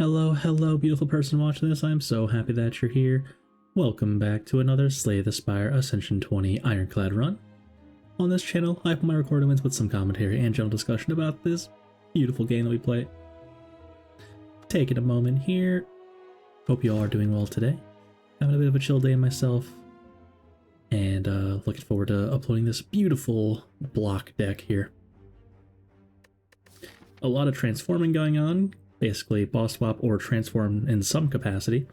Hello, hello, beautiful person watching this. I'm so happy that you're here. Welcome back to another Slay the Spire Ascension 20 Ironclad run. On this channel, I put my recording wins with some commentary and general discussion about this beautiful game that we play. Taking a moment here. Hope you all are doing well today. Having a bit of a chill day myself. And looking forward to uploading this beautiful block deck here. A lot of transforming going on. Basically boss swap or transform in some capacity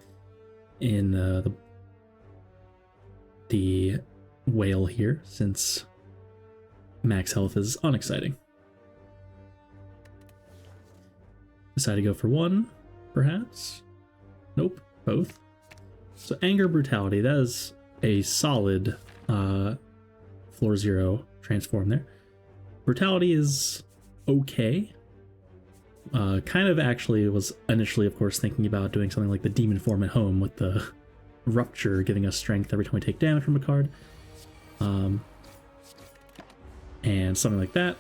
in the whale here, since max health is unexciting. Decide to go for one, perhaps? Nope, both. So anger, brutality, that is a solid floor 0 transform there. Brutality is okay. Kind of actually was initially, of course, thinking about doing something like the Demon Form at home with the Rupture giving us strength every time we take damage from a card. And something like that.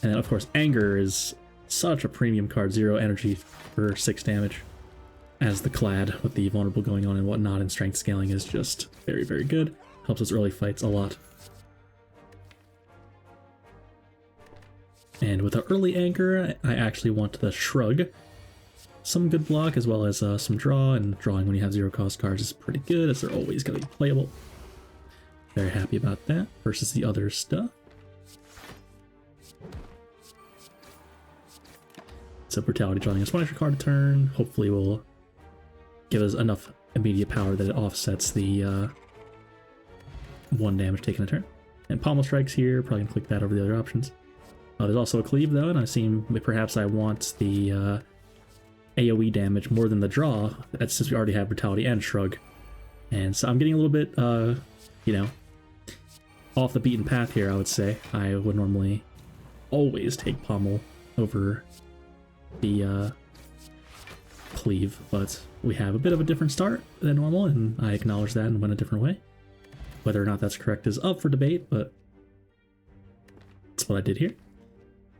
And then, of course, Anger is such a premium card, 0 energy for 6 damage. As the Clad with the Vulnerable going on and whatnot, and strength scaling is just very, very good. Helps us early fights a lot. And with the early anchor, I actually want the Shrug. Some good block as well as some draw, and drawing when you have 0 cost cards is pretty good, as they're always going to be playable. Very happy about that versus the other stuff. So Brutality drawing us 1 extra card a turn, hopefully will give us enough immediate power that it offsets the 1 damage taken a turn. And Pommel Strikes here, probably going to click that over the other options. There's also a Cleave though, and I seem perhaps I want the AoE damage more than the draw, that's since we already have Brutality and Shrug. And so I'm getting a little bit, you know, off the beaten path here, I would say. I would normally always take Pommel over the Cleave, but we have a bit of a different start than normal, and I acknowledge that and went a different way. Whether or not that's correct is up for debate, but that's what I did here.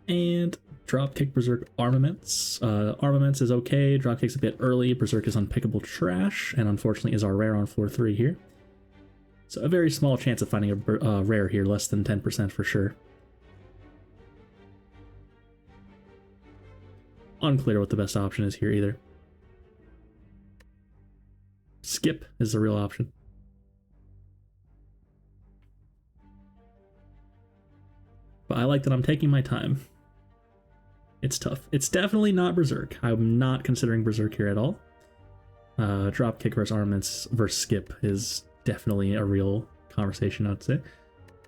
And Dropkick Berserk Armaments. Armaments is okay, Dropkick's a bit early, Berserk is unpickable trash, and unfortunately is our rare on floor 3 here. So a very small chance of finding a rare here, less than 10% for sure. Unclear what the best option is here either. Skip is the real option. But I like that I'm taking my time. It's tough. It's definitely not Berserk. I'm not considering Berserk here at all. Dropkick versus Armaments versus Skip is definitely a real conversation, I'd say.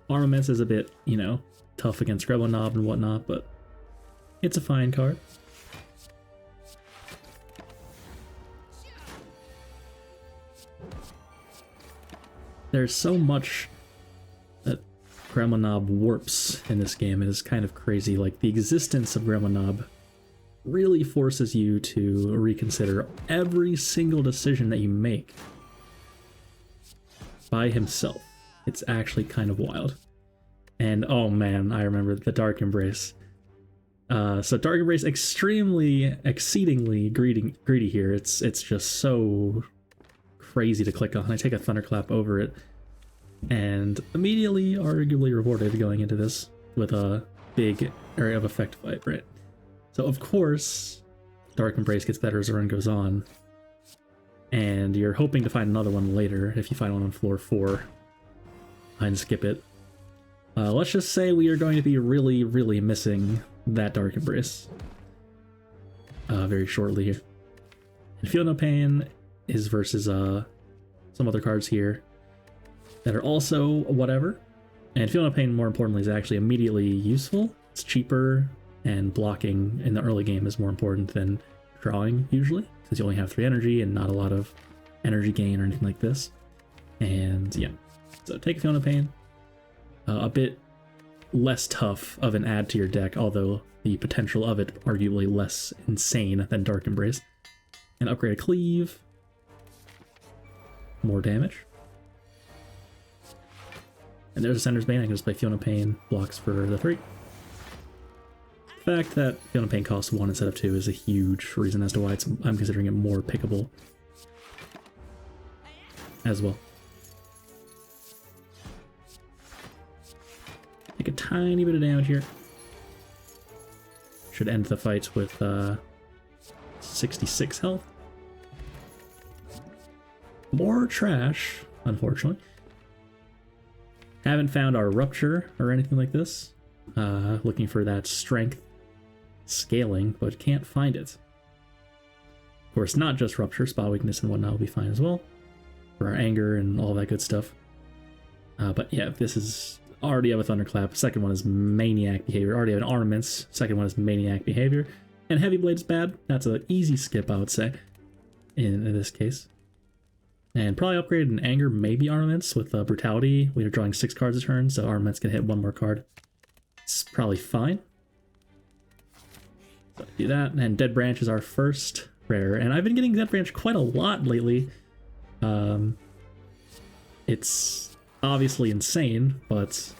Armaments is a bit, you know, tough against JUGGERNAUT and whatnot, but it's a fine card. There's so much that JUGGERNAUT warps in this game. It is kind of crazy. Like, the existence of JUGGERNAUT really forces you to reconsider every single decision that you make by himself. It's actually kind of wild. And oh man, I remember the Dark Embrace. So Dark Embrace, exceedingly greedy here. It's just so crazy to click on. I take a Thunderclap over it, and immediately arguably rewarded going into this with a big area of effect fight, right? So of course, Dark Embrace gets better as the run goes on, and you're hoping to find another one later if you find one on floor 4 and skip it. Let's just say we are going to be really, really missing that Dark Embrace very shortly here. And Feel No Pain is versus some other cards here that are also whatever. And Feel No Pain, more importantly, is actually immediately useful. It's cheaper, and blocking in the early game is more important than drawing usually, since you only have 3 energy and not a lot of energy gain or anything like this. And yeah, so take Feel No Pain. A bit less tough of an add to your deck, although the potential of it arguably less insane than Dark Embrace. And upgrade a Cleave. More damage. And there's a Sender's Bane. I can just play Feel No Pain, blocks for the 3. The fact that Field of Pain costs 1 instead of 2 is a huge reason as to why I'm considering it more pickable as well. Take a tiny bit of damage here. Should end the fight with 66 health. More trash, unfortunately. Haven't found our Rupture or anything like this. Looking for that strength scaling, but can't find it. Of course, not just Rupture, Spot Weakness and whatnot will be fine as well. For our anger and all that good stuff. But yeah, this is... Already have a Thunderclap. Second one is Maniac Behavior. Already have an Armaments. Second one is Maniac Behavior. And Heavy Blade's bad. That's an easy skip, I would say, in this case. And probably upgrade an Anger, maybe Armaments. With Brutality, we are drawing 6 cards a turn, so Armaments can hit 1 more card. It's probably fine. So do that. And Dead Branch is our first rare. And I've been getting Dead Branch quite a lot lately. It's obviously insane, but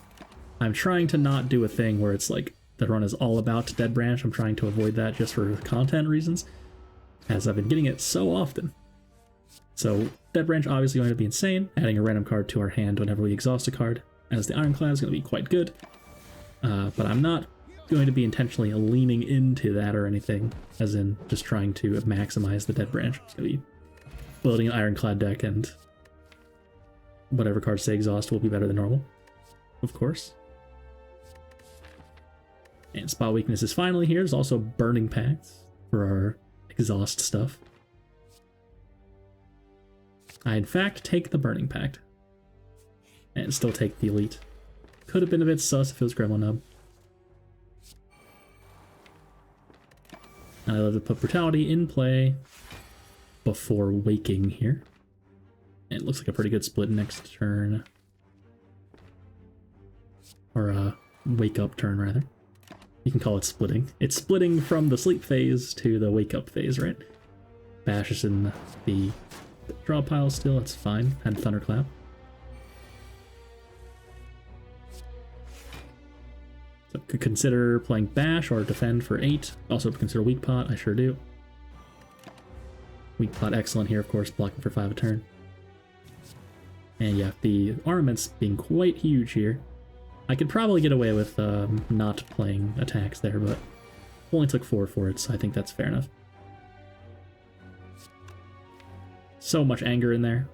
I'm trying to not do a thing where it's like the run is all about Dead Branch. I'm trying to avoid that just for content reasons, as I've been getting it so often. So Dead Branch obviously going to be insane. Adding a random card to our hand whenever we exhaust a card as the Ironclad is going to be quite good, but I'm not going to be intentionally leaning into that or anything, as in just trying to maximize the Dead Branch. It's going to be building an Ironclad deck, and whatever cards say exhaust will be better than normal, of course. And Spot Weakness is finally here. There's also Burning Pact for our exhaust stuff. I, in fact, take the Burning Pact. And still take the Elite. Could have been a bit sus if it was Gremlin Nub. And I love to put Brutality in play before waking here. It looks like a pretty good split next turn. Or a wake-up turn, rather. You can call it splitting. It's splitting from the sleep phase to the wake-up phase, right? Bash is in the draw pile still, it's fine. And Thunderclap. So could consider playing Bash or Defend for 8. Also consider Weak Pot, I sure do. Weak Pot excellent here, of course, blocking for 5 a turn. And yeah, the armaments being quite huge here. I could probably get away with not playing attacks there, but only took 4 for it, so I think that's fair enough. So much anger in there.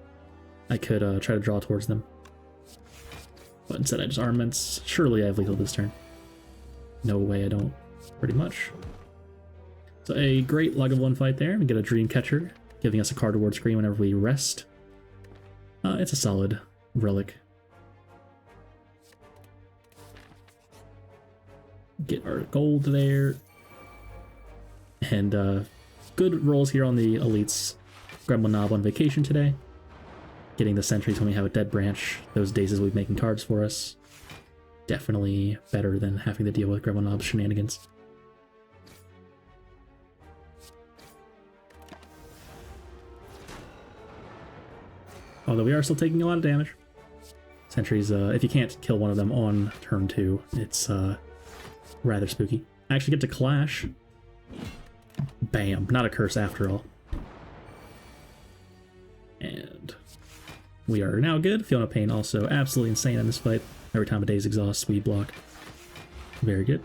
I could try to draw towards them. But instead I just armaments. Surely I have lethal this turn. No way I don't, pretty much. So a great Log of One fight there. We get a Dreamcatcher, giving us a card reward screen whenever we rest. It's a solid relic. Get our gold there. And good rolls here on the elites. Gremlin Knob on vacation today. Getting the sentries when we have a Dead Branch. Those days will be making cards for us. Definitely better than having to deal with Gremlin Knob's shenanigans. Although we are still taking a lot of damage. Sentries, if you can't kill one of them on turn 2, it's rather spooky. I actually get to Clash. Bam. Not a curse after all. And we are now good. Feeling no pain also absolutely insane in this fight. Every time a day's exhaust, we block. Very good.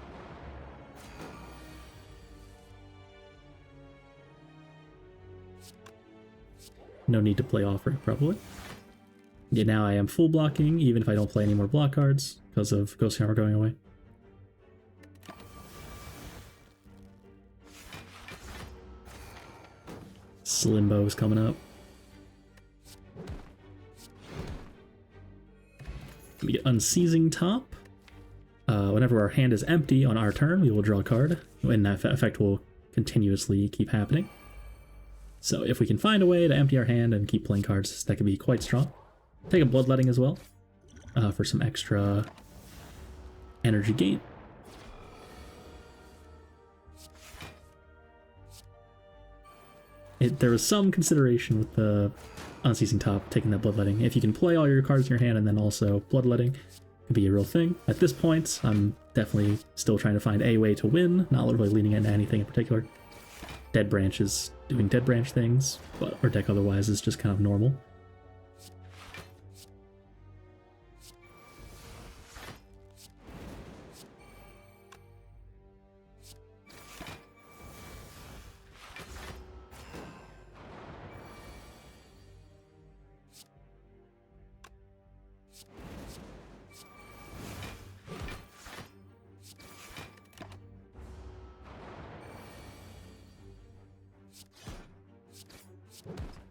No need to play offer, probably. Yeah, now I am full blocking, even if I don't play any more block cards, because of Ghost Hammer going away. Slimbo is coming up. We get Unseizing Top. Whenever our hand is empty on our turn, we will draw a card, and that effect will continuously keep happening. So if we can find a way to empty our hand and keep playing cards, that could be quite strong. Take a Bloodletting as well, for some extra energy gain. There was some consideration with the Unceasing Top, taking that Bloodletting. If you can play all your cards in your hand and then also Bloodletting, could be a real thing. At this point, I'm definitely still trying to find a way to win, not really leaning into anything in particular. Dead Branch is doing Dead Branch things, but our deck otherwise is just kind of normal.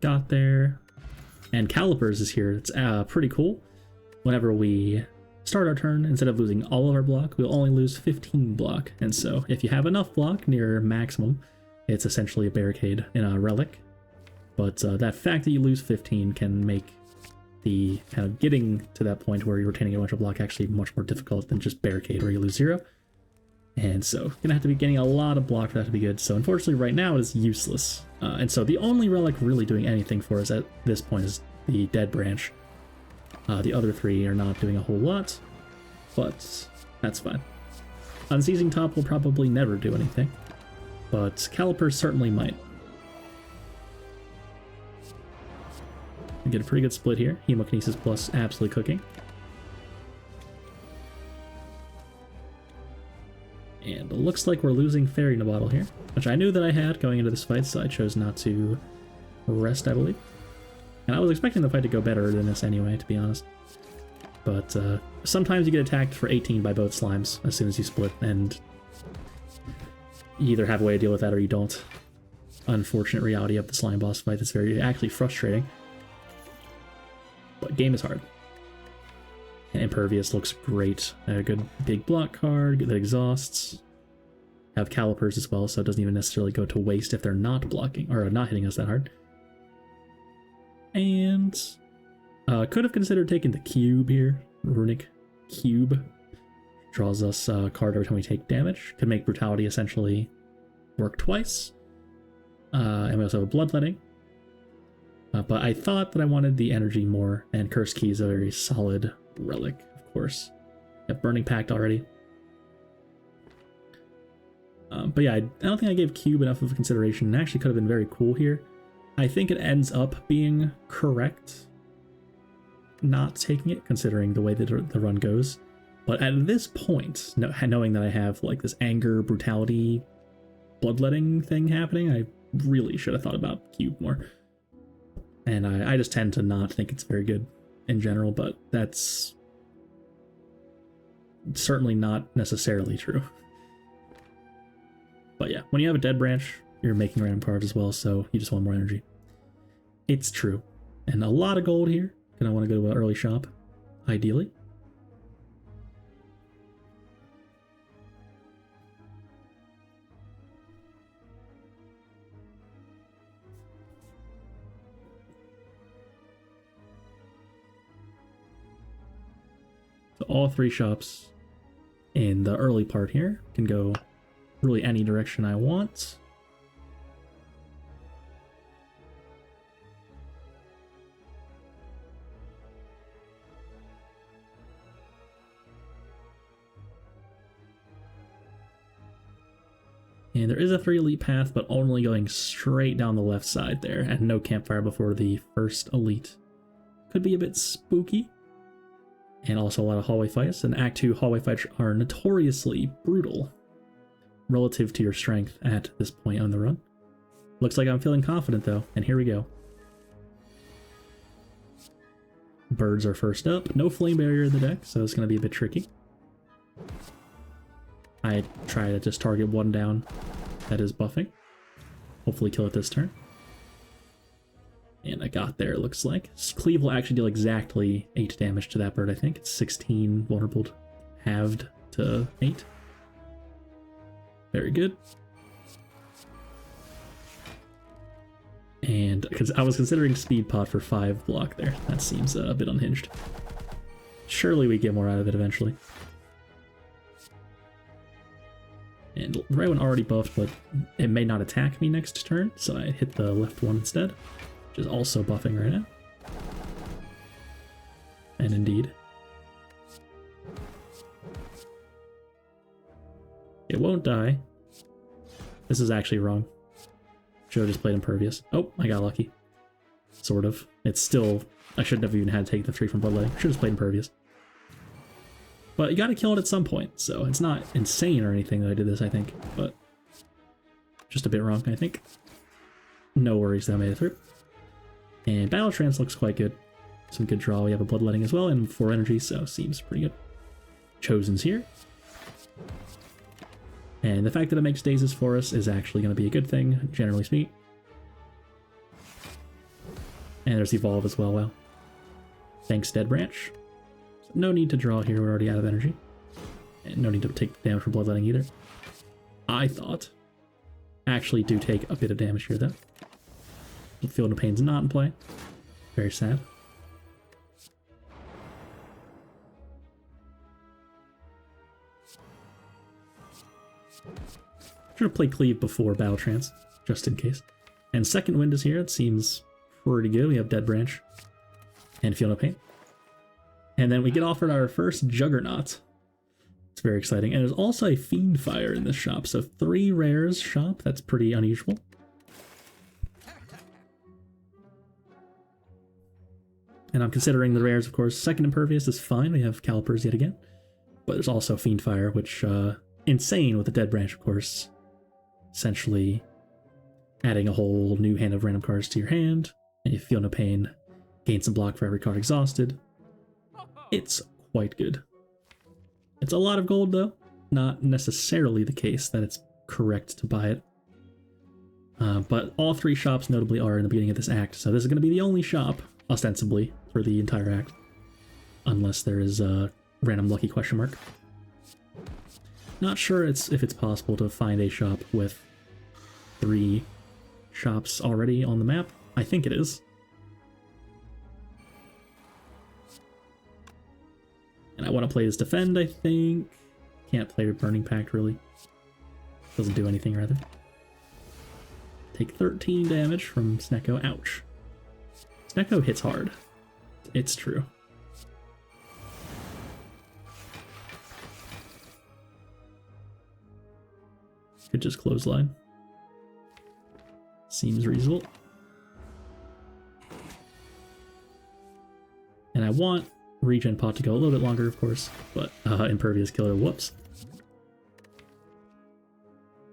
Got there. And Calipers is here. It's pretty cool. Whenever we start our turn, instead of losing all of our block, we'll only lose 15 block. And so if you have enough block near maximum, it's essentially a barricade in a relic. But that fact that you lose 15 can make the kind of getting to that point where you're retaining a bunch of block actually much more difficult than just barricade where you lose 0. And so you're gonna have to be getting a lot of block for that to be good. So unfortunately right now it is useless. And so the only relic really doing anything for us at this point is the Dead Branch. The other 3 are not doing a whole lot, but that's fine. Unseizing Top will probably never do anything, but Calipers certainly might. We get a pretty good split here. Hemokinesis plus absolutely cooking. And it looks like we're losing Fairy in a Bottle here, which I knew that I had going into this fight, so I chose not to rest, I believe. And I was expecting the fight to go better than this anyway, to be honest. But sometimes you get attacked for 18 by both slimes as soon as you split, and you either have a way to deal with that or you don't. Unfortunate reality of the slime boss fight that's very actually frustrating. But game is hard. And Impervious looks great. A good big block card that exhausts. Have Calipers as well, so it doesn't even necessarily go to waste if they're not blocking or not hitting us that hard. And could have considered taking the cube here. Runic Cube. Draws us a card every time we take damage. Could make Brutality essentially work twice. And we also have a Bloodletting. But I thought that I wanted the energy more, and Curse Key is a very solid relic, of course. I have Burning Pact already. But yeah, I don't think I gave Cube enough of a consideration. It actually could have been very cool here. I think it ends up being correct not taking it, considering the way that the run goes. But at this point, knowing that I have like this anger, brutality, bloodletting thing happening, I really should have thought about Cube more. And I just tend to not think it's very good in general, but that's certainly not necessarily true. But yeah, when you have a Dead Branch, you're making random cards as well, so you just want more energy. It's true. And a lot of gold here. Gonna want to go to an early shop, ideally. So all 3 shops in the early part here can go really any direction I want. And there is a 3 elite path, but only going straight down the left side there, and no campfire before the first elite. Could be a bit spooky. And also a lot of hallway fights, and Act 2 hallway fights are notoriously brutal relative to your strength at this point on the run. Looks like I'm feeling confident though, and here we go. Birds are first up. No flame barrier in the deck, so it's going to be a bit tricky. I try to just target one down that is buffing. Hopefully kill it this turn. And I got there, it looks like. Cleave will actually deal exactly 8 damage to that bird, I think. It's 16 vulnerable, halved to 8. Very good. And because I was considering Speed Pot for 5 block there. That seems a bit unhinged. Surely we get more out of it eventually. And the right one already buffed, but it may not attack me next turn, so I hit the left one instead, which is also buffing right now. And indeed. It won't die. This is actually wrong. Should have just played Impervious. Oh, I got lucky. Sort of. It's still... I shouldn't have even had to take the 3 from Bloodletting. Should have just played Impervious. But you gotta kill it at some point, so it's not insane or anything that I did this, I think. But just a bit wrong, I think. No worries that I made it through. And Battle Trance looks quite good. Some good draw. We have a Bloodletting as well, and 4 energy, so seems pretty good. Chosen's here. And the fact that it makes Stasis for us is actually going to be a good thing, generally speaking. And there's Evolve as well, wow. Thanks, Dead Branch. So no need to draw here, we're already out of energy. And no need to take damage from Bloodletting either. I thought. Actually do take a bit of damage here, though. Field of Pain's not in play. Very sad. Should have played Cleave before Battle Trance, just in case. And Second Wind is here. It seems pretty good. We have Dead Branch and Feel No Pain. And then we get offered our first Juggernaut. It's very exciting. And there's also a Fiend Fire in this shop. So 3 rares shop. That's pretty unusual. And I'm considering the rares, of course. Second Impervious is fine. We have Calipers yet again. But there's also Fiend Fire, which, insane with the Dead Branch, of course. Essentially adding a whole new hand of random cards to your hand. And you Feel No Pain. Gain some block for every card exhausted. It's quite good. It's a lot of gold, though. Not necessarily the case that it's correct to buy it. But all 3 shops notably are in the beginning of this act. So this is going to be the only shop, ostensibly, for the entire act. Unless there is a random lucky question mark. Not sure if it's possible to find a shop with 3 shops already on the map. I think it is. And I want to play this Defend, I think. Can't play Burning Pact, really. Doesn't do anything, rather. Take 13 damage from Snecko. Ouch. Snecko hits hard. It's true. Could just clothesline. Seems reasonable. And I want Regen Pot to go a little bit longer, of course, but Impervious Killer, whoops.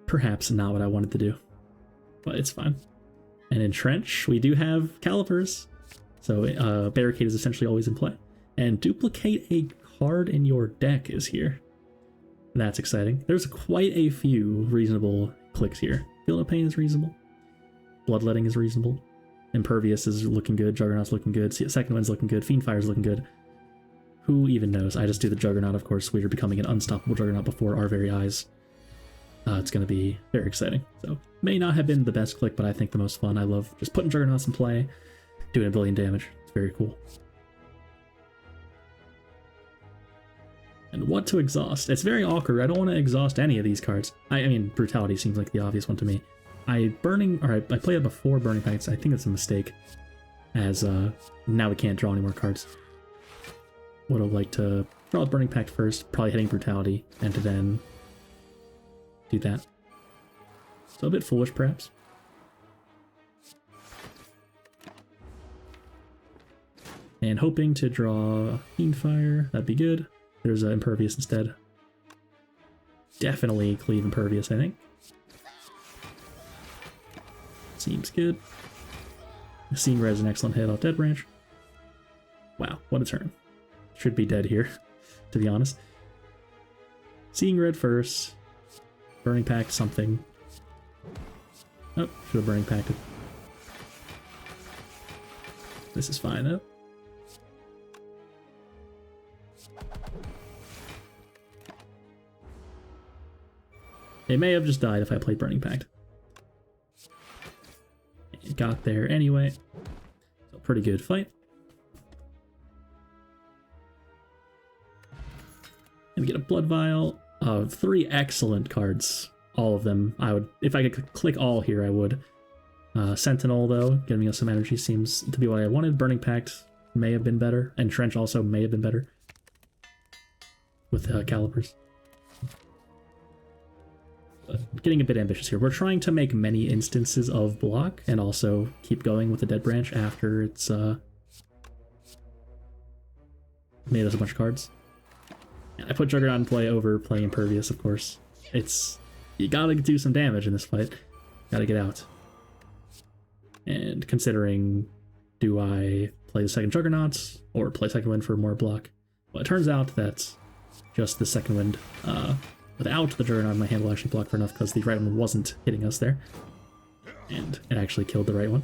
Perhaps not what I wanted to do, but it's fine. And in Trench, we do have Calipers, so Barricade is essentially always in play. And Duplicate a card in your deck is here. That's exciting. There's quite a few reasonable clicks here. Feel No Pain is reasonable. Bloodletting is reasonable. Impervious is looking good. Juggernaut's looking good. Second Wind's looking good. Fiend Fire's looking good. Who even knows? I just do the Juggernaut, of course. We are becoming an unstoppable Juggernaut before our very eyes. It's going to be very exciting. So, may not have been the best click, but I think the most fun. I love just putting Juggernauts in play, doing a billion damage. It's very cool. And what to exhaust? It's very awkward. I don't want to exhaust any of these cards. I mean, Brutality seems like the obvious one to me. I played it before Burning Pacts. I think it's a mistake, as now we can't draw any more cards. Would have liked to draw the Burning Pact first, probably hitting Brutality, and to then do that. So a bit foolish, perhaps. And hoping to draw Fiend Fire, that'd be good. There's Impervious instead. Definitely Cleave Impervious, I think. Seems good. Seeing Red is an excellent hit off Dead Branch. Wow, what a turn. Should be dead here, to be honest. Seeing Red first. Burning Pact something. Oh, should have Burning Pacted. This is fine though. They may have just died if I played Burning Pact. It got there anyway. So pretty good fight. And we get a Blood Vial of 3 excellent cards. All of them. I would, if I could click all here, I would. Sentinel, though, giving us some energy seems to be what I wanted. Burning Pact may have been better. And Trench also may have been better. With Calipers. getting a bit ambitious here. We're trying to make many instances of block and also keep going with the dead branch after it's made us a bunch of cards. I put Juggernaut in play over playing Impervious, of course. You gotta do some damage in this fight. Gotta get out. And considering, do I play the second Juggernaut or play second wind for more block? Well, it turns out that just the second wind, without the Juggernaut in my hand, will actually block for enough because the right one wasn't hitting us there. And it actually killed the right one.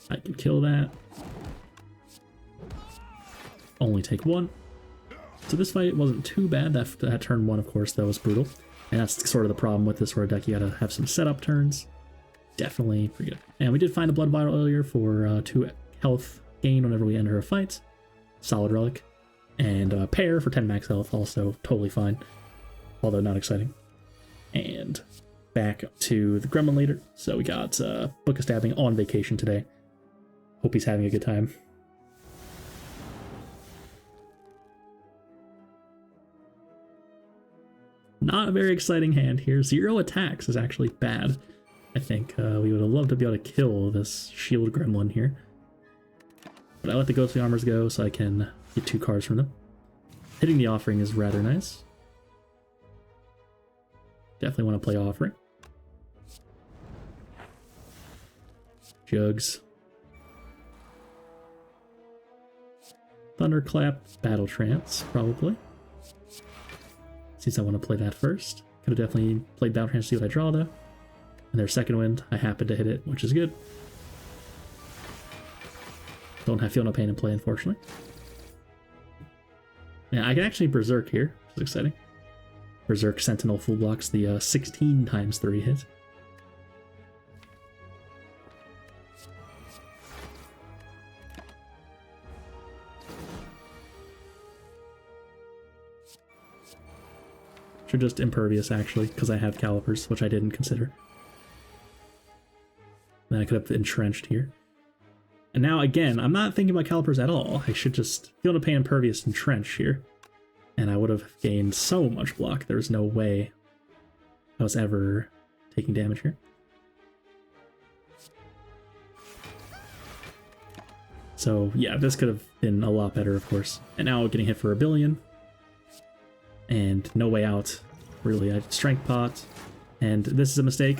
I can kill that. Only take one. So this fight wasn't too bad. That turn one, of course, that was brutal. And that's sort of the problem with this sort of deck. You gotta have some setup turns. Definitely pretty good. And we did find a blood vial earlier for 2 health gain whenever we enter a fight. Solid relic. And a pair for 10 max health, also totally fine. Although not exciting. And back to the Gremlin leader. So we got Book of Stabbing on vacation today. Hope he's having a good time. Not a very exciting hand here. 0 attacks is actually bad. I think we would have loved to be able to kill this shield gremlin here. But I let the ghostly armors go so I can get 2 cards from them. Hitting the offering is rather nice. Definitely want to play offering. Jugs. Thunderclap, Battle Trance, probably. Since I want to play that first. Could have definitely played Battle Trance to see what I draw though. And their second wind, I happen to hit it, which is good. Feel no pain in play, unfortunately. Yeah, I can actually Berserk here, which is exciting. Berserk Sentinel full blocks the 16 times 3 hit. Should just Impervious, actually, because I have Calipers, which I didn't consider. Then I could have Entrenched here. And now, again, I'm not thinking about Calipers at all. I should just Feel No Pain, Impervious, Entrench here. And I would have gained so much block. There's no way I was ever taking damage here. So, yeah, this could have been a lot better, of course. And now getting hit for a billion. And no way out, really. I Strength Pot, and this is a mistake.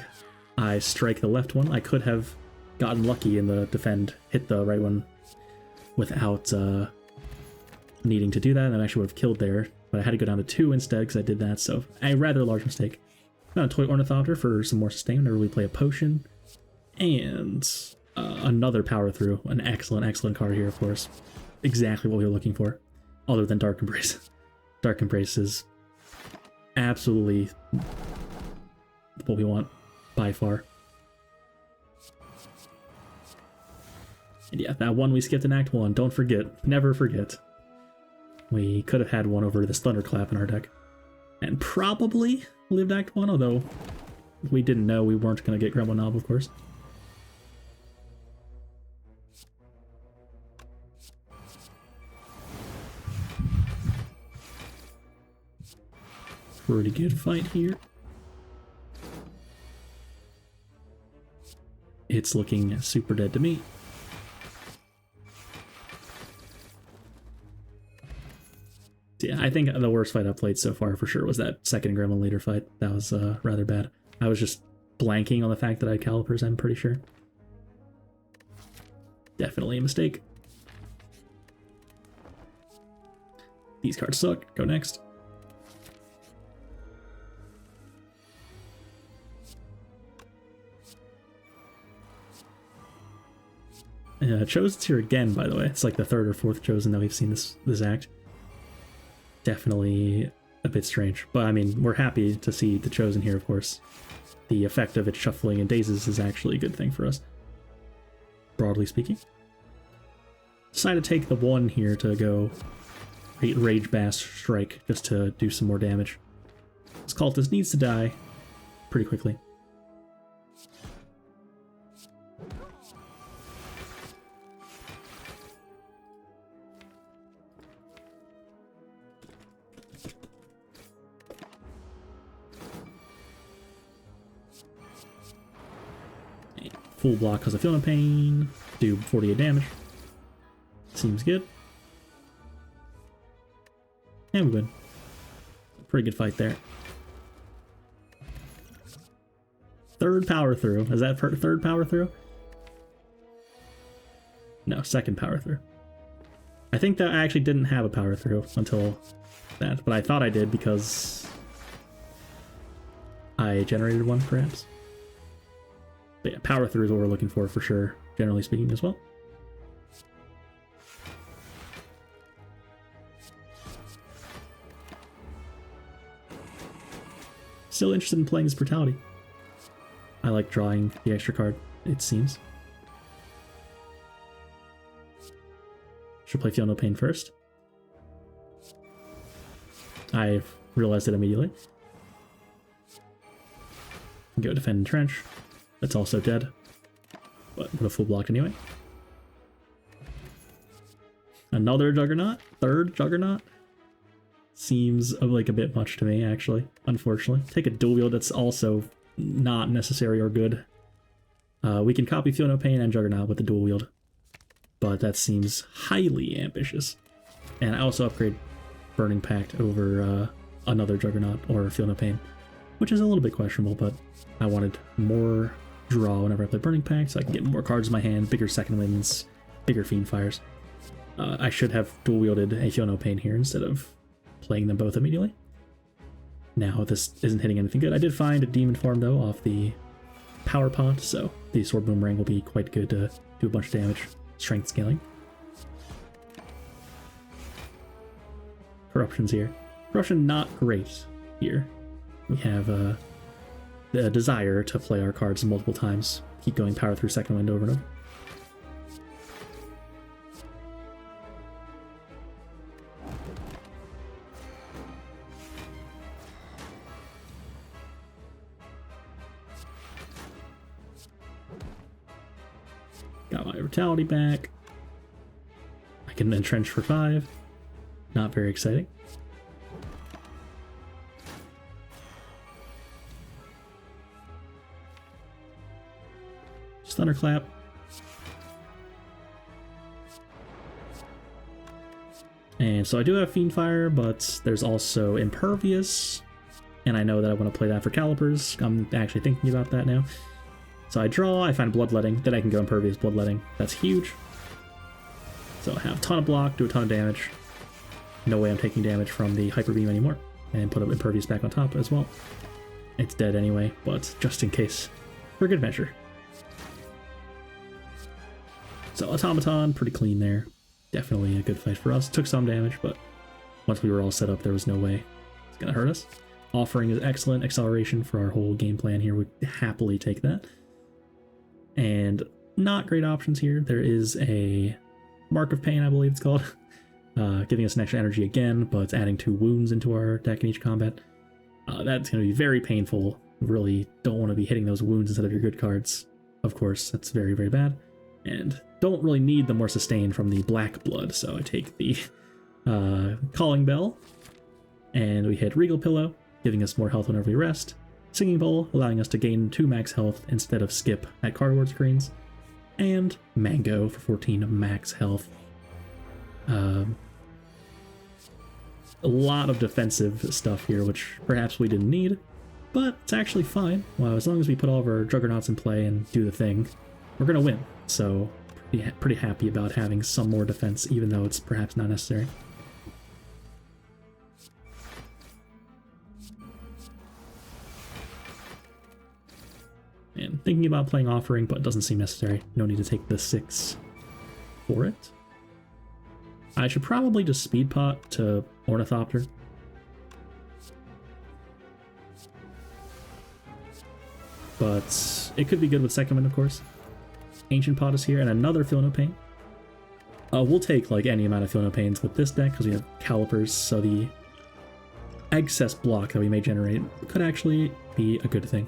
I strike the left one. I could have gotten lucky in the defend, hit the right one without needing to do that, and I actually would have killed there. But I had to go down to 2 instead because I did that, so a rather large mistake. Got a Toy Ornithopter for some more sustain whenever we play a potion. And another Power Through. An excellent, excellent card here, of course. Exactly what we were looking for, other than Dark Embrace. Dark Embrace is absolutely what we want, by far. And yeah, that one we skipped in Act 1, don't forget, never forget. We could have had one over this Thunderclap in our deck. And probably lived Act 1, although we didn't know we weren't going to get Gremlin Knob, of course. Pretty good fight here. It's looking super dead to me. Yeah, I think the worst fight I've played so far for sure was that second Gremlin Leader fight. That was rather bad. I was just blanking on the fact that I had Calipers, I'm pretty sure. Definitely a mistake. These cards suck. Go next. Chosen's here again, by the way. It's like the 3rd or 4th Chosen that we've seen this act. Definitely a bit strange. But I mean, we're happy to see the Chosen here, of course. The effect of it shuffling and dazes is actually a good thing for us, broadly speaking. Decided to take the 1 here to go Rage Bass Strike just to do some more damage. This cultist needs to die pretty quickly. full block because of Feel No Pain, do 48 damage. Seems good. And we win. Pretty good fight there. Third power through. Is that third power through? No, second power through. I think that I actually didn't have a power through until that, but I thought I did because I generated one, perhaps. But yeah, power through is what we're looking for sure, generally speaking as well. Still interested in playing this Brutality. I like drawing the extra card, it seems. Should play Feel No Pain first. I realized it immediately. Go Defend and Trench. That's also dead, but would have full blocked anyway. Another Juggernaut? Third Juggernaut? Seems like a bit much to me, actually, unfortunately. Take a dual wield that's also not necessary or good. We can copy Feel No Pain and Juggernaut with the dual wield, but that seems highly ambitious. And I also upgrade Burning Pact over another Juggernaut or Feel No Pain, which is a little bit questionable, but I wanted more draw whenever I play Burning Pact, so I can get more cards in my hand, bigger second wins, bigger Fiend Fires. I should have dual wielded a Feel No Pain here instead of playing them both immediately. Now this isn't hitting anything good. I did find a Demon Form though off the Power Pot, so the Sword Boomerang will be quite good to do a bunch of damage, strength scaling. Corruption's here. Corruption not great here. We have the desire to play our cards multiple times, keep going power through second wind over and over. Got my Brutality back. I can entrench for 5. Not very exciting. Just Thunderclap. And so I do have Fiend Fire, but there's also Impervious. And I know that I want to play that for Calipers. I'm actually thinking about that now. So I draw, I find Bloodletting, then I can go Impervious Bloodletting. That's huge. So I have a ton of block, do a ton of damage. No way I'm taking damage from the Hyper Beam anymore. And put Impervious back on top as well. It's dead anyway, but just in case. For good measure. So Automaton, pretty clean there. Definitely a good fight for us. Took some damage, but once we were all set up, there was no way it's going to hurt us. Offering is excellent. Acceleration for our whole game plan here. Would happily take that. And not great options here. There is a Mark of Pain, I believe it's called. Giving us an extra energy again, but it's adding 2 wounds into our deck in each combat. That's going to be very painful. Really don't want to be hitting those wounds instead of your good cards. Of course, that's very, very bad. And don't really need the more sustain from the Black Blood, so I take the Calling Bell. And we hit Regal Pillow, giving us more health whenever we rest. Singing Bowl, allowing us to gain 2 max health instead of skip at cardboard screens. And Mango for 14 max health. A lot of defensive stuff here, which perhaps we didn't need, but it's actually fine. Well, as long as we put all of our Juggernauts in play and do the thing, we're going to win. So pretty happy about having some more defense, even though it's perhaps not necessary. And thinking about playing Offering, but it doesn't seem necessary. No need to take the 6 for it. I should probably just Speed Pot to Ornithopter. But it could be good with second wind, of course. Ancient Pot is here, and another Feel No Pain. We'll take like any amount of Feel No Pains with this deck because we have Calipers, so the excess block that we may generate could actually be a good thing.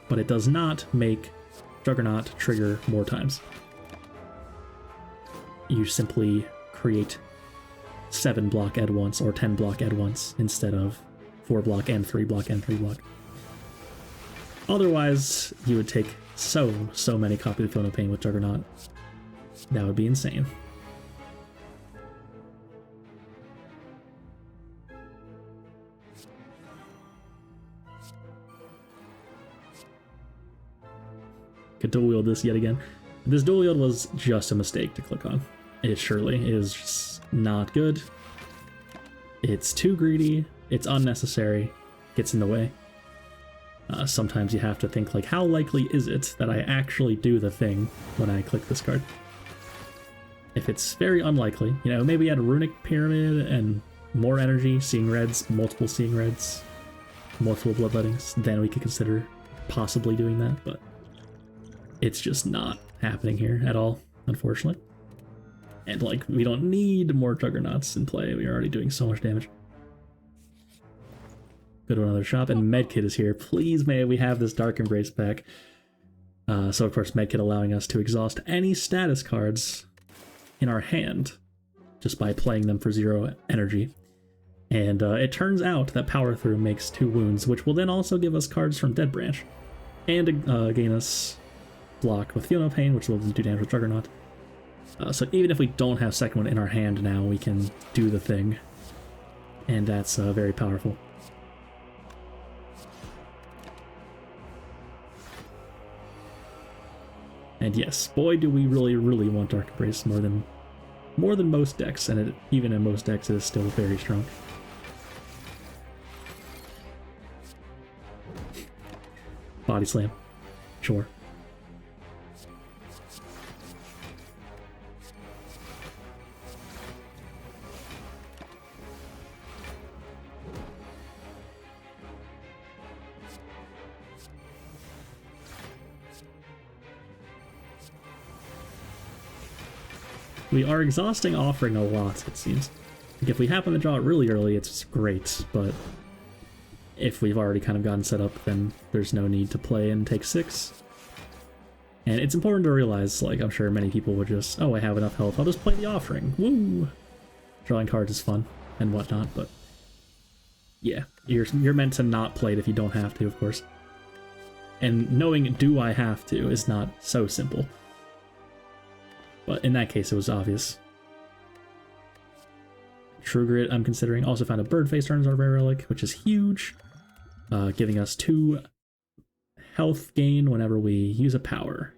But it does not make Juggernaut trigger more times. You simply create 7 block at once or 10 block at once instead of 4 block and 3 block and 3 block. Otherwise, you would take so many copies of Feel No Pain with Juggernaut. That would be insane. Could dual wield this yet again. This dual wield was just a mistake to click on. It surely is just not good. It's too greedy. It's unnecessary. Gets in the way. Sometimes you have to think, like, how likely is it that I actually do the thing when I click this card? If it's very unlikely, you know, maybe add a Runic Pyramid and more energy, seeing reds, multiple seeing reds, multiple bloodlettings, then we could consider possibly doing that, but it's just not happening here at all, unfortunately. And, like, we don't need more Juggernauts in play. We're already doing so much damage. Go to another shop, and Medkit is here. Please, may we have this Dark Embrace back. So, of course, Medkit allowing us to exhaust any status cards in our hand just by playing them for 0 energy. And it turns out that Power Through makes 2 wounds, which will then also give us cards from Dead Branch. And gain us block with Feel No Pain, which will do damage with Juggernaut. So even if we don't have second one in our hand now, we can do the thing. And that's very powerful. And yes, boy do we really want Dark Embrace more than most decks, and even in most decks it is still very strong. Body Slam. Sure. We are exhausting Offering a lot, it seems. Like if we happen to draw it really early, it's great, but if we've already kind of gotten set up, then there's no need to play and take 6. And it's important to realize, like, I'm sure many people would just, oh, I have enough health, I'll just play the Offering. Woo! Drawing cards is fun and whatnot, but yeah, you're meant to not play it if you don't have to, of course. And knowing do I have to is not so simple. But in that case, it was obvious. True Grit, I'm considering. Also found a Birdface turns our Rare Relic, which is huge. Giving us 2 health gain whenever we use a power.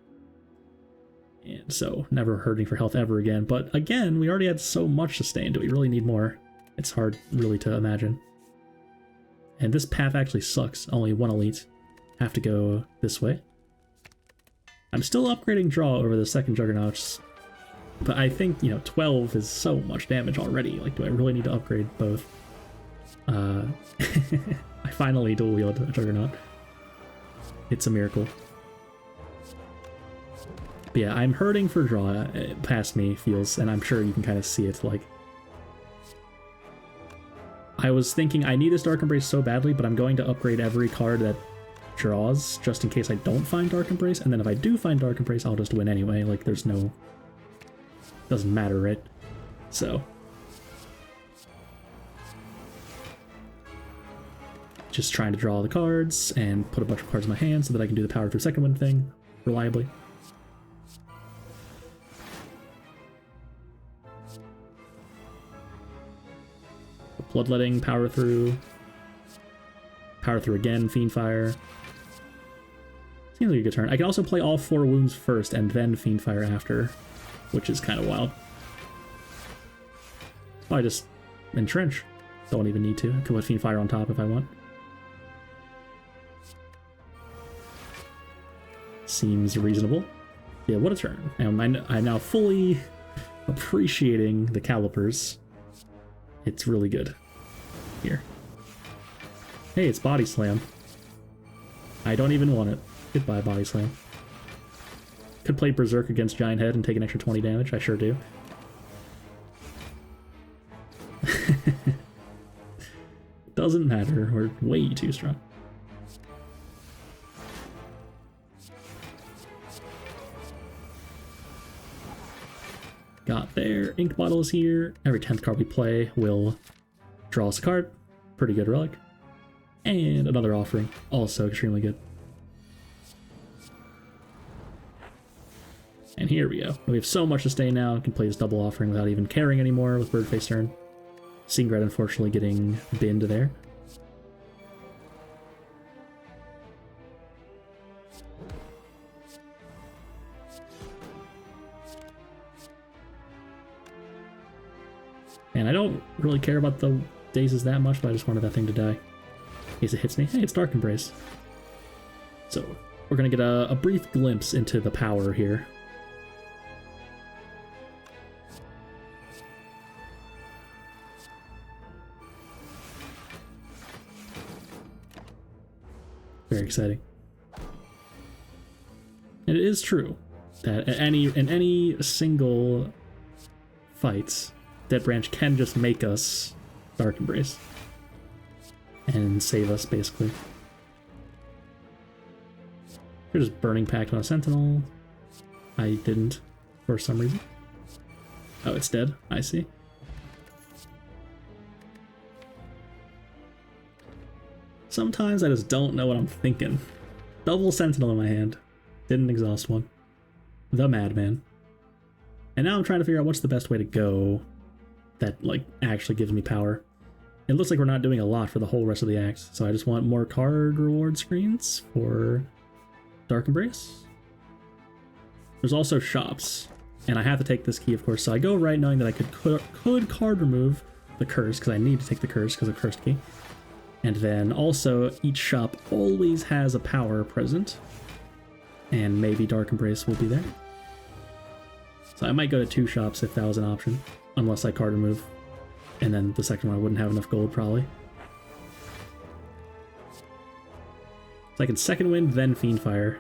And so, never hurting for health ever again. But again, we already had so much sustain. Do we really need more? It's hard, really, to imagine. And this path actually sucks. Only 1 elite. Have to go this way. I'm still upgrading Draw over the second Juggernaut. But I think, you know, 12 is so much damage already. Like, do I really need to upgrade both? I finally dual wield a Juggernaut. It's a miracle. But yeah, I'm hurting for draw past me, feels, and I'm sure you can kind of see it, like... I was thinking, I need this Dark Embrace so badly, but I'm going to upgrade every card that draws, just in case I don't find Dark Embrace, and then if I do find Dark Embrace, I'll just win anyway. Like, there's no... Doesn't matter, right? So... just trying to draw all the cards and put a bunch of cards in my hand so that I can do the power through second wind thing reliably. Bloodletting, power through again, Fiendfire. Seems like a good turn. I can also play all 4 wounds first and then Fiendfire after, which is kind of wild. Oh, I just entrench. Don't even need to. I can put Fiendfire on top if I want. Seems reasonable. Yeah, what a turn. And I'm now fully appreciating the calipers. It's really good. Here. Hey, it's Body Slam. I don't even want it. Goodbye, Body Slam. Could play Berserk against Giant Head and take an extra 20 damage. I sure do. Doesn't matter. We're way too strong. Got there. Ink Bottle is here. Every 10th card we play will draw us a card. Pretty good relic. And another Offering. Also extremely good. And here we go. We have so much to stay now. We can play this double offering without even caring anymore with Birdface turn. Singred unfortunately getting binned there. And I don't really care about the dazes that much, but I just wanted that thing to die. In case it hits me. Hey, it's Dark Embrace. So, we're gonna get a brief glimpse into the power here. Very exciting. And it is true that in any single fights, Dead Branch can just make us Dark Embrace and save us, basically. You're just Burning Pact on a Sentinel. I didn't, for some reason. Oh, it's dead. I see. Sometimes I just don't know what I'm thinking. Double Sentinel in my hand. Didn't exhaust one. The Madman. And now I'm trying to figure out what's the best way to go that, like, actually gives me power. It looks like we're not doing a lot for the whole rest of the act, so I just want more card reward screens for Dark Embrace. There's also shops, and I have to take this key, of course, so I go right knowing that I could card remove the curse, because I need to take the curse because of cursed key. And then also, each shop always has a power present, and maybe Dark Embrace will be there. So I might go to 2 shops if that was an option, unless I card remove, and then the second one I wouldn't have enough gold, probably. So I can Second Wind, then Fiendfire,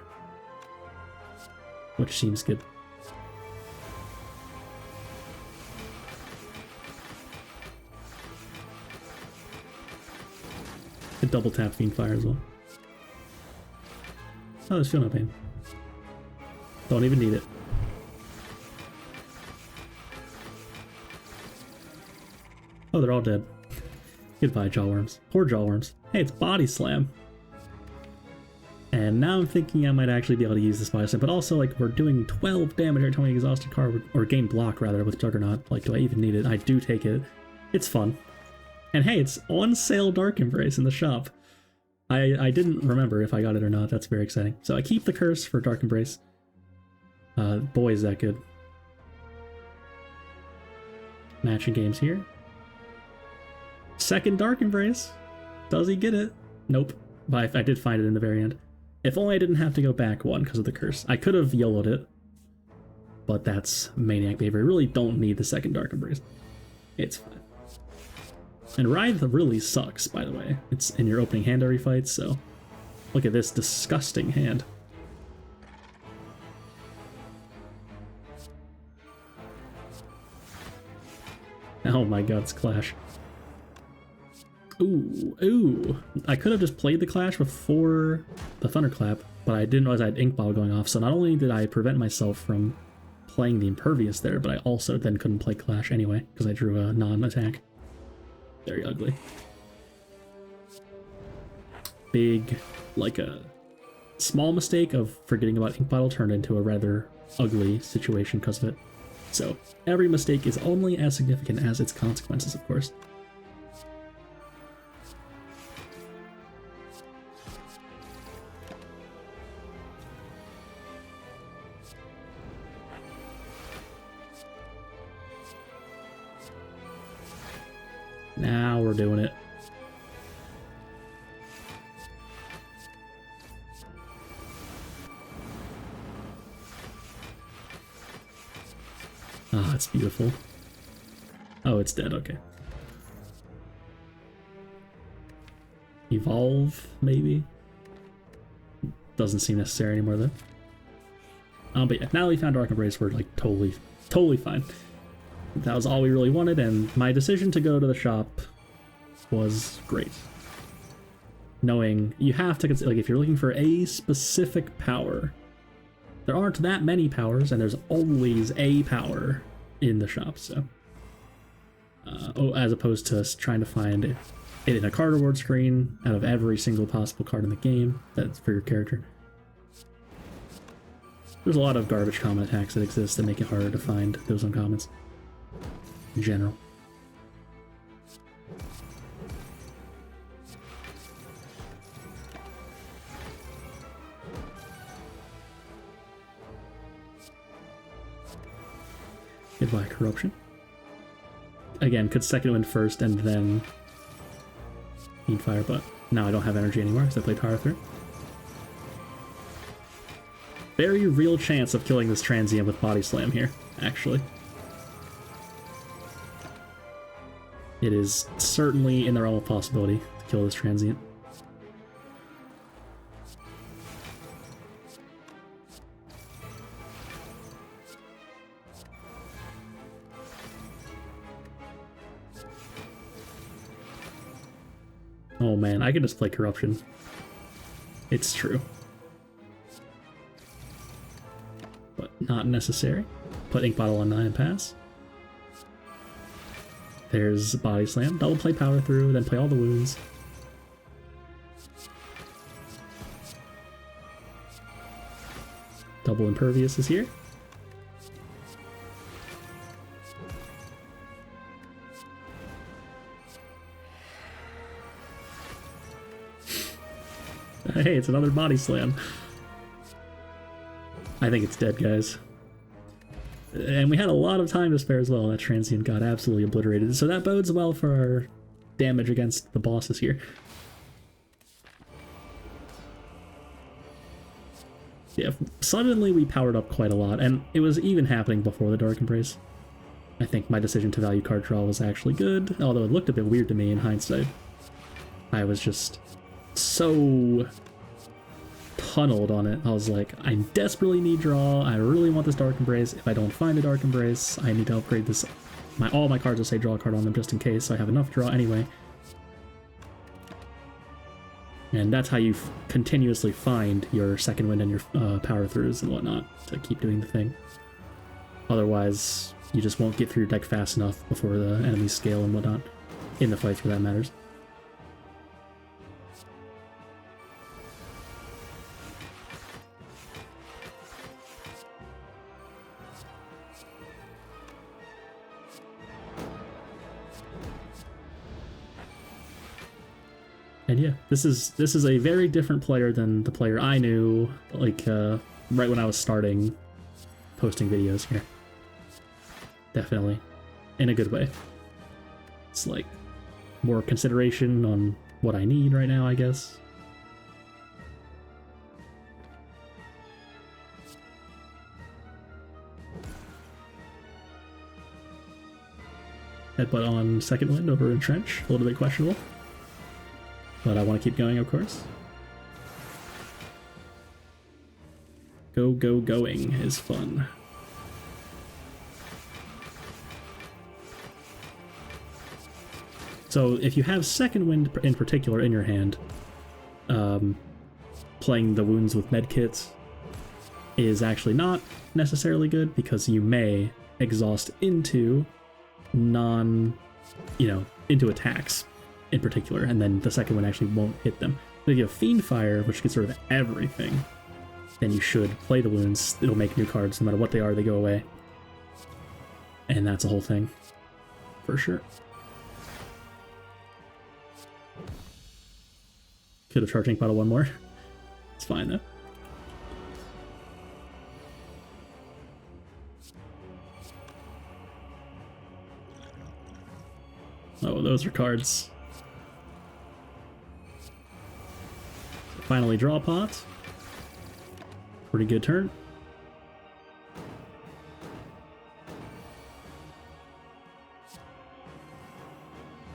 which seems good. Could double tap Fiendfire as well. Oh, there's Feel No Pain. Don't even need it. Oh, they're all dead. Goodbye, Jawworms. Poor Jawworms. Hey, it's Body Slam. And now I'm thinking I might actually be able to use this Body Slam, but also, like, we're doing 12 damage every time we exhaust a card, or gain block, rather, with Juggernaut. Like, do I even need it? I do take it. It's fun. And hey, it's on sale Dark Embrace in the shop. I didn't remember if I got it or not. That's very exciting. So I keep the curse for Dark Embrace. Boy, is that good. Matching games here. Second Dark Embrace. Does he get it? Nope. But I did find it in the very end. If only I didn't have to go back one because of the curse. I could have YOLO'd it. But that's Maniac Behavior. I really don't need the second Dark Embrace. It's fine. And Writhe really sucks, by the way. It's in your opening hand every fight, so... Look at this disgusting hand. Oh my god, it's Clash. Ooh, ooh. I could have just played the Clash before the Thunderclap, but I didn't realize I had Ink Bottle going off, so not only did I prevent myself from playing the Impervious there, but I also then couldn't play Clash anyway, because I drew a non-attack. Very ugly. Big, like a small mistake of forgetting about Ink Bottle turned into a rather ugly situation because of it. So, every mistake is only as significant as its consequences, of course. Now we're doing it. Ah, it's beautiful. Oh, it's dead, okay. Evolve, maybe? Doesn't seem necessary anymore, though. But yeah, now that we found Dark Embrace, we're like totally fine. That was all we really wanted, and my decision to go to the shop was great. Knowing you have to consider, like, if you're looking for a specific power, there aren't that many powers, and there's always a power in the shop, so. As opposed to trying to find it in a card reward screen out of every single possible card in the game that's for your character. There's a lot of garbage common attacks that exist that make it harder to find those uncommons in general. Hit by corruption. Again, could second wind first and then Fiend Fire, but now I don't have energy anymore because I played Power Through. Very real chance of killing this transient with Body Slam here, actually. It is certainly in the realm of possibility to kill this transient. Oh man, I could just play Corruption. It's true. But not necessary. Put Ink Bottle on 9 and pass. There's Body Slam. Double play Power Through, then play all the wounds. Double Impervious is here. Hey, it's another Body Slam. I think it's dead, guys. And we had a lot of time to spare as well. That transient got absolutely obliterated. So that bodes well for our damage against the bosses here. Yeah, suddenly we powered up quite a lot, and it was even happening before the Dark Embrace. I think my decision to value card draw was actually good, although it looked a bit weird to me in hindsight. I was just so tunneled on it. I was like, I desperately need draw. I really want this Dark Embrace. If I don't find a Dark Embrace, I need to upgrade this. All my cards will say draw a card on them just in case, so I have enough draw anyway. And that's how you continuously find your second wind and your power throughs and whatnot to keep doing the thing. Otherwise, you just won't get through your deck fast enough before the enemies scale and whatnot. In the fights where that matters. And yeah, this is a very different player than the player I knew, like, right when I was starting posting videos here. Definitely. In a good way. It's like more consideration on what I need right now, I guess. Headbutt on second wind over Entrench, a little bit questionable. But I want to keep going, of course. Going is fun. So if you have second wind in particular in your hand, playing the wounds with medkits is actually not necessarily good because you may exhaust into into attacks in particular, and then the second one actually won't hit them. But if you have Fiend Fire, which gets sort of everything, then you should play the wounds. It'll make new cards, no matter what they are, they go away. And that's a whole thing, for sure. Could have charged Ink Bottle one more. It's fine, though. Oh, those are cards. Finally draw a pot. Pretty good turn.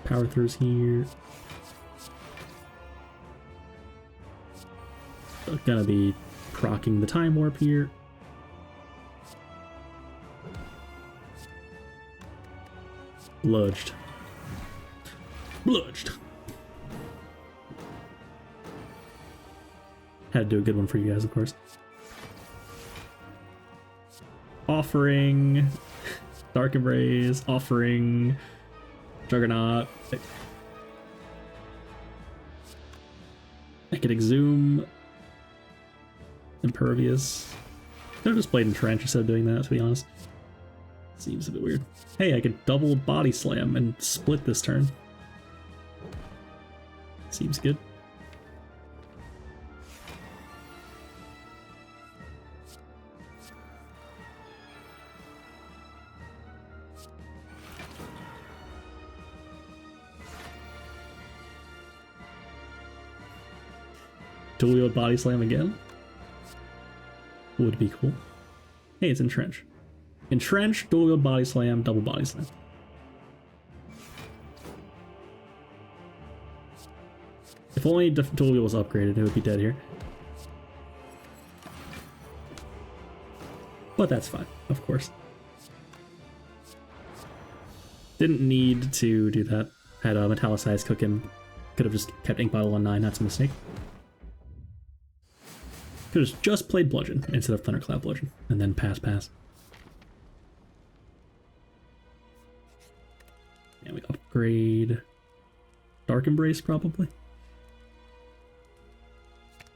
Power throughs here. Gonna be proccing the Time Warp here. Bludged. Bludged. Had to do a good one for you guys, of course. Offering. Dark Embrace. Offering. Juggernaut. I could Exhume. Impervious. Could have just played in trench instead of doing that, to be honest. Seems a bit weird. Hey, I could double body slam and split this turn. Seems good. Dual wield body slam again would be cool. Hey, it's entrench. Entrench, dual wield body slam, double body slam. If only dual wield was upgraded, it would be dead here. But that's fine, of course. Didn't need to do that. Had a Metallicized Cookin'. Could have just kept Ink Bottle on 9, that's a mistake. Could have just played Bludgeon instead of Thunderclap Bludgeon, and then pass. And we upgrade Dark Embrace, probably.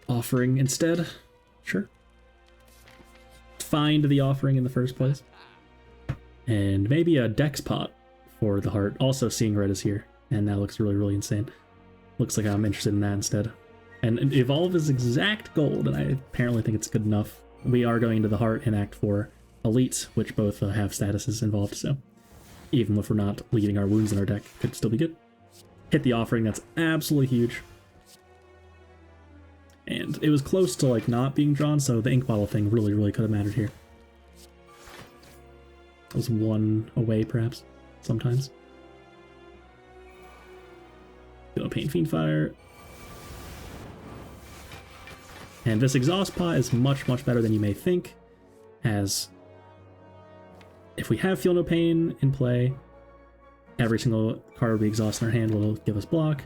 Offering instead. Sure. Find the offering in the first place. And maybe a Dex Pot for the heart. Also, Seeing Red is here, and that looks really, really insane. Looks like I'm interested in that instead. And Evolve is exact gold, and I apparently think it's good enough. We are going into the heart in Act 4 Elites, which both have statuses involved, so even if we're not leading our wounds in our deck, could still be good. Hit the offering, that's absolutely huge. And it was close to like not being drawn, so the Ink Bottle thing really, really could have mattered here. It was one away, perhaps, sometimes. Go Pain Fiend Fire. And this Exhaust Pot is much, much better than you may think, as if we have Feel No Pain in play, every single card we exhaust in our hand will give us block.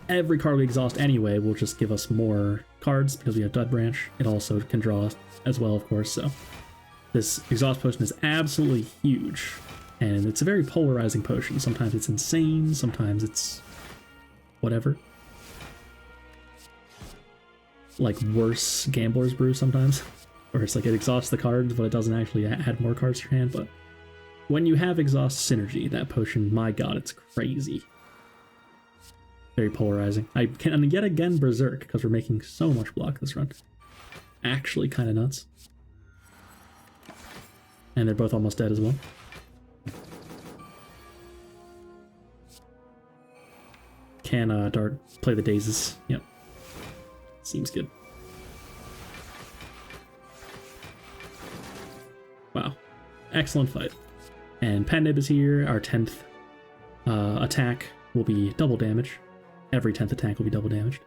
Every card we exhaust anyway will just give us more cards because we have Dud Branch. It also can draw as well, of course, so this Exhaust Potion is absolutely huge, and it's a very polarizing potion. Sometimes it's insane, sometimes it's whatever. Like worse Gambler's Brew sometimes, or it's like it exhausts the cards but it doesn't actually add more cards to your hand. But when you have Exhaust Synergy, that potion, my god, it's crazy. Very polarizing. I can yet again Berserk because we're making so much block this run. Actually kind of nuts. And they're both almost dead as well. Can Dart play the Dazes? Yep. Seems good. Wow. Excellent fight. And Pandib is here. Our 10th attack will be double damage. Every 10th attack will be double damaged.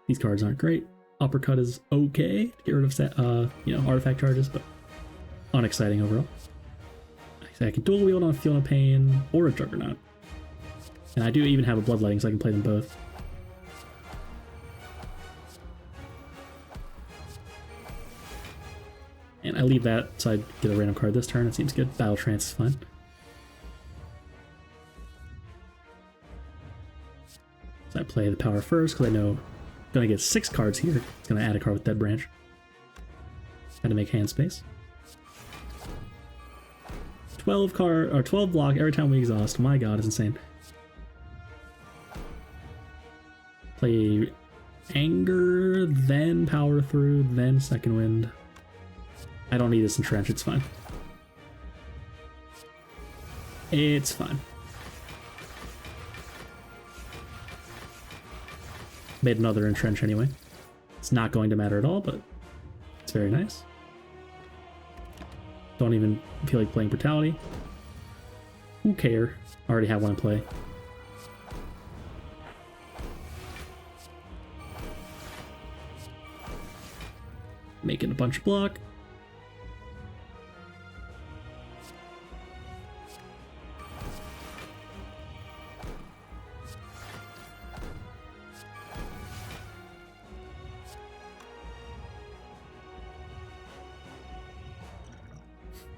These cards aren't great. Uppercut is okay to get rid of artifact charges, but unexciting overall. I can dual wield on a Feel No Pain or a Juggernaut. And I do even have a Bloodletting, so I can play them both. And I leave that so I get a random card this turn. It seems good. Battle Trance is fine. So I play the power first because I know I'm going to get 6 cards here. It's going to add a card with Dead Branch. Had to make hand space. 12 block every time we exhaust. My god, it's insane. Play Anger, then Power Through, then Second Wind. I don't need this Entrench, it's fine. It's fine. Made another Entrench anyway. It's not going to matter at all, but it's very nice. Don't even feel like playing Brutality. Who care? I already have one in play. Making a bunch of block.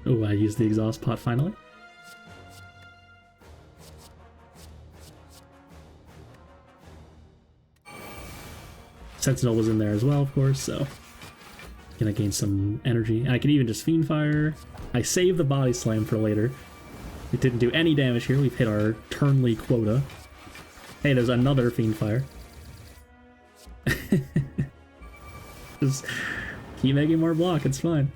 Oh, I used the Exhaust Pot finally. Sentinel was in there as well, of course, so gonna gain some energy. And I can even just Fiendfire. I save the Body Slam for later. It didn't do any damage here. We've hit our Turnly quota. Hey, there's another Fiendfire. Just keep making more block, it's fine.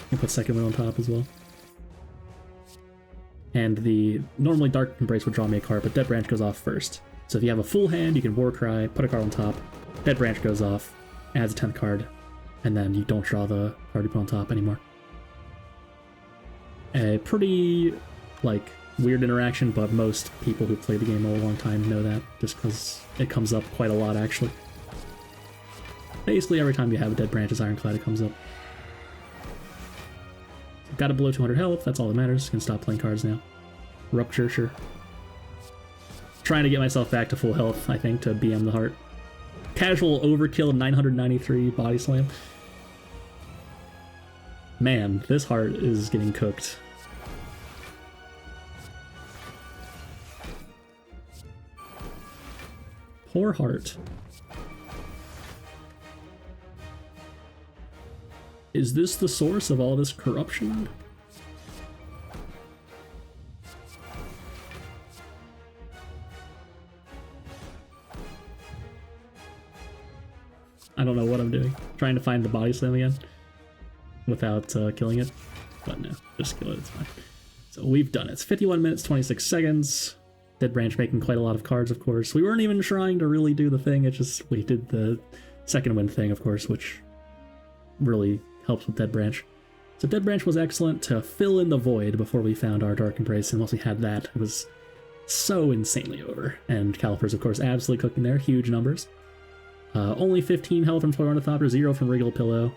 You can put second wind on top as well. And the normally Dark Embrace would draw me a card, but Dead Branch goes off first. So if you have a full hand, you can War Cry, put a card on top, Dead Branch goes off, adds a 10th card, and then you don't draw the card you put on top anymore. A pretty, like, weird interaction, but most people who play the game a long time know that, just because it comes up quite a lot, actually. Basically, every time you have a Dead Branch's Ironclad, it comes up. Got it below 200 health, that's all that matters. Can stop playing cards now. Rupture, sure. Trying to get myself back to full health, I think, to BM the heart. Casual overkill, 993 Body Slam. Man, this heart is getting cooked. Poor heart. Is this the source of all this corruption? I don't know what I'm doing. Trying to find the Body Slam again without killing it. But no, just kill it, it's fine. So we've done it. It's 51 minutes, 26 seconds. Dead Branch making quite a lot of cards, of course. We weren't even trying to really do the thing, it just, we did the second wind thing, of course, which really helps with Dead Branch. So Dead Branch was excellent to fill in the void before we found our Dark Embrace, and once we had that, it was so insanely over. And Calipers, of course, absolutely cooking there, huge numbers. Only 15 health from Toy Ornithopter, 0 from Regal Pillow,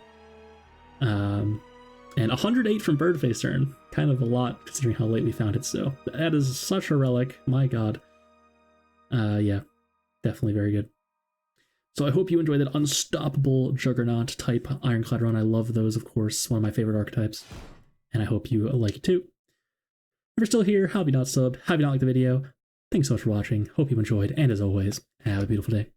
and 108 from Birdface Turn. Kind of a lot, considering how late we found it, so that is such a relic, my god. Yeah, definitely very good. So I hope you enjoyed that unstoppable Juggernaut type Ironclad run. I love those, of course, one of my favorite archetypes. And I hope you like it too. If you're still here, how have you not subbed? Have you not liked the video? Thanks so much for watching. Hope you enjoyed, and as always, have a beautiful day.